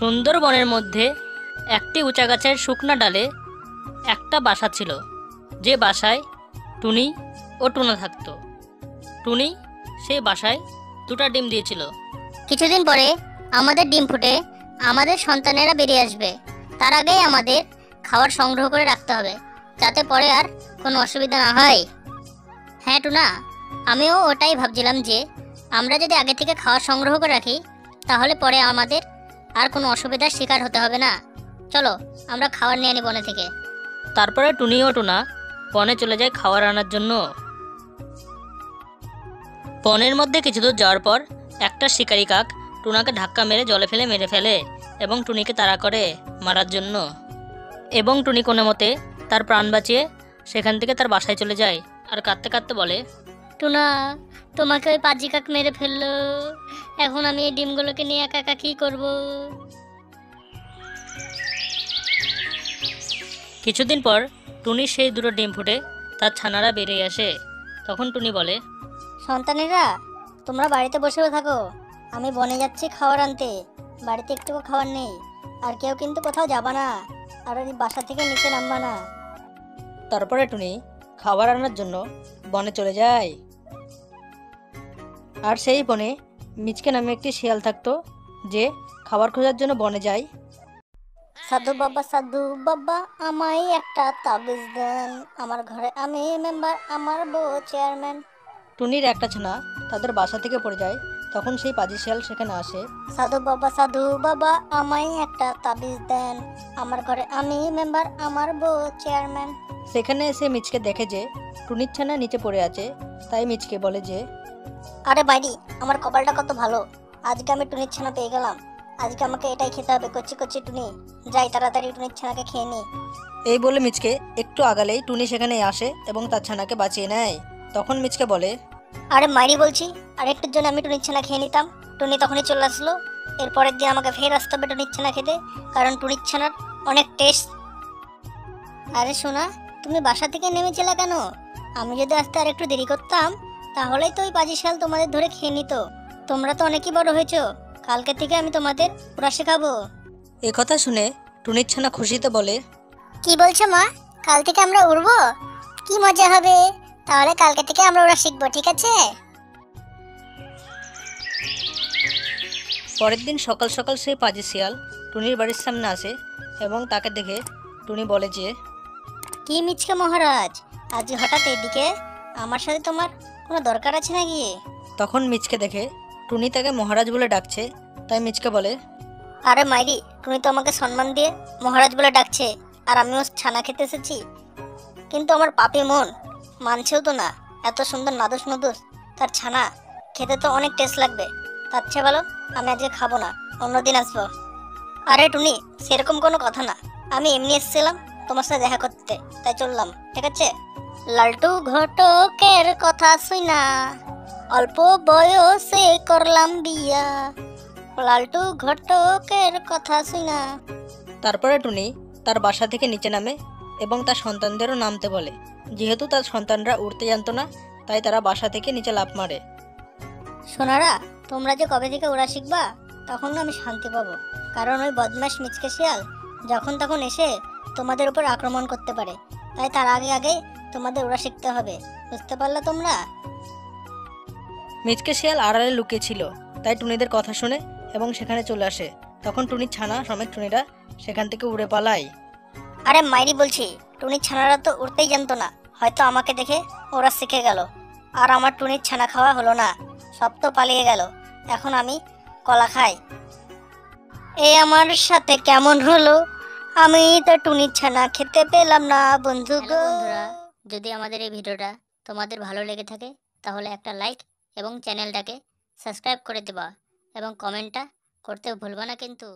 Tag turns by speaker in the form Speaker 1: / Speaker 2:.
Speaker 1: সুন্দরবনের মধ্যে একটি উঁচা গাছের শুকনা ডালে একটা বাসা ছিল, যে বাসায় টুনি ও টুনা থাকতো। টুনি সেই বাসায় দুটা ডিম দিয়েছিল।
Speaker 2: কিছুদিন পরে আমাদের ডিম ফুটে আমাদের সন্তানেরা বেরিয়ে আসবে। তার আগেই আমাদের খাবার সংগ্রহ করে রাখতে হবে, যাতে পরে আর কোনো অসুবিধা না হয়। হ্যাঁ টুনা, আমিও ওটাই ভাবছিলাম যে আমরা যদি আগে থেকে খাবার সংগ্রহ করে রাখি, তাহলে পরে আমাদের আর কোনো অসুবিধার শিকার হতে হবে না। চলো আমরা খাবার নিয়ে আনি বনে থেকে।
Speaker 1: তারপরে টুনি ও টুনা বনে চলে যায় খাবার আনার জন্য। বনের মধ্যে কিছু দূর যাওয়ার পর একটা শিকারি কাক টুনাকে ধাক্কা মেরে জলে ফেলে মেরে ফেলে এবং টুনিকে তাড়া করে মারার জন্য। এবং টুনি কোনো মতে তার প্রাণ বাঁচিয়ে সেখান থেকে তার বাসায় চলে যায় আর কাঁদতে কাঁদতে বলে,
Speaker 2: টুনা, তোমাকে ওই পাজি কাক মেরে ফেললো। এখন আমি এই ডিমগুলোকে নিয়ে একা একা কি করবো?
Speaker 1: কিছুদিন পর টুনির সেই দুটো ডিম ফুটে তার ছানারা বেরিয়ে আসে। তখন টুনি বলে,
Speaker 2: সন্তানেরা, তোমরা বাড়িতে বসেও থাকো, আমি বনে যাচ্ছি খাবার আনতে। বাড়িতে একটুকু খাবার নেই, আর কেউ কিন্তু কোথাও যাবা না, আর ওই বাসা থেকে নিচে নামবা না।
Speaker 1: তারপরে টুনি খাবার আনার জন্য বনে চলে যায়। আর সেই বনে মিচকে নামে একটি শিয়াল থাকতো, যে খাবার খোঁজার জন্য বনে যায়।
Speaker 2: সাধু বাবা, আমায় একটা তাবিজ দেন। আমার ঘরে আমি মেম্বার, আমার বউ চেয়ারম্যান।
Speaker 1: টুনির একটা ছানা তাদের বাসা থেকে পড়ে যায়। তখন সেই পাজি শিয়াল সেখানে আসে।
Speaker 2: সাধু বাবা, আমায় একটা তাবিজ দেন। আমার ঘরে আমি মেম্বার, আমার বউ চেয়ারম্যান।
Speaker 1: সেখানে এসে মিচকে দেখে যে টুনির ছানা নিচে পড়ে আছে। তাই মিচকে বলে যে,
Speaker 2: আরে বাইরি, আমার কপালটা কত ভালো, আজকে আমি টুনির ছানা পেয়ে গেলাম। আজকে আমাকে এটাই খেতে হবে, কচি কচি টুনি। যাই তাড়াতাড়ি টুনির ছানাকে খেয়ে নি।
Speaker 1: এই বলে মিচকে একটু আগালেই টুনি সেখানে আসে এবং তার ছানাকে বাঁচিয়ে নেয়। তখন মিচকে বলে,
Speaker 2: আরে মাইরি বলছি, আর একটুর জন্য আমি টুনির ছানা খেয়ে নিতাম। টুনি তখনই চলে আসলো। এরপরের দিন আমাকে ফের আসতে হবে টুনির ছানা খেতে, কারণ টুনির ছানার অনেক টেস্ট। আরে সোনা, তুমি বাসা থেকে নেমেছিলে কেন? আমি যদি আসতে আর একটু দেরি করতাম, তাহলেই তো ওই পাজি শাল তোমাদের ধরে খেয়ে নিত। তোমরা তো অনেকই বড় হয়েছো, কালকে থেকে আমি তোমাদের ওরা শেখাবো।
Speaker 1: এ কথা শুনে টুনির ছানা খুশিতে বলে,
Speaker 2: কি বলছো মা? কাল থেকে আমরা উড়বো? কি মজা হবে! তাহলে কালকে থেকে আমরা ওরা শিখবো, ঠিক আছে?
Speaker 1: পরের দিন সকাল সকাল সেই পাজি শিয়াল টুনির বাড়ির সামনে আসে এবং তাকে দেখে টুনি বলে যে,
Speaker 2: কি মিচকে মহারাজ, আজ হঠাৎ এদিকে? আমার সাথে তোমার কোনো দরকার আছে নাকি?
Speaker 1: তখন মিচকে দেখে টুনি তাকে মহারাজ বলে ডাকছে। তাই মিচকে বলে,
Speaker 2: আরে মাইরি, তুমি তো আমাকে সম্মান দিয়ে মহারাজ বলে ডাকছে, আর আমিও ছানা খেতে এসেছি। কিন্তু আমার পাপি মন মানছেও তো না। এত সুন্দর নাদুস নুদুস তার ছানা খেতে তো অনেক টেস্ট লাগবে। তার চেয়ে ভালো আমি আজকে খাবো না, অন্যদিন আসবো। আরে টুনি, সেরকম কোনো কথা না। আমি এমনি এসেছিলাম তোমার সাথে দেখা করতে, তাই চললাম, ঠিক আছে? লালটু ঘটকের কথা শুনা অল্প বয়সে করলাম বিয়া। লালটু ঘটকের কথা শুনা।
Speaker 1: তারপরে টুনি তার বাসা থেকে নিচে নামে এবং তার সন্তানদেরও নামতে বলে। যেহেতু তার সন্তানরা উড়তে জানতো না, তাই তারা বাসা থেকে নিচে লাফ মারে।
Speaker 2: সোনারা, তোমরা যে কবে থেকে ওরা শিখবা, তখন না আমি শান্তি পাবো। কারণ ওই বদমাশ মিচকে শিয়াল যখন তখন এসে তোমাদের উপর আক্রমণ করতে পারে। তাই তার আগে আগে তোমাদের ওরা শিখতে হবে, বুঝতে পারলা তোমরা?
Speaker 1: মিচকে শিয়াল আড়ালে লুকিয়ে ছিল, তাই টুনিদের কথা শুনে এবং সেখানে চলে আসে। তখন টুনির ছানা সমেত টুনিরা সেখান থেকে উড়ে পালায়।
Speaker 2: আরে মাইরি বলছি, টুনির ছানারা তো উড়তেই জানতো না, হয়তো আমাকে দেখে ওরা শিখে গেল। আর আমার টুনির ছানা খাওয়া হলো না, সব তো পালিয়ে গেল। এখন আমি কলা খাই। এ আমার সাথে কেমন হলো? আমি তো টুনির ছানা খেতে পেলাম না বন্ধু গো। বন্ধুরা, যদি আমাদের এই ভিডিওটা তোমাদের ভালো লেগে থাকে, তাহলে একটা লাইক এবং চ্যানেলটাকে সাবস্ক্রাইব করে দেবা এবং কমেন্টটা করতে ভুলবা না কিন্তু।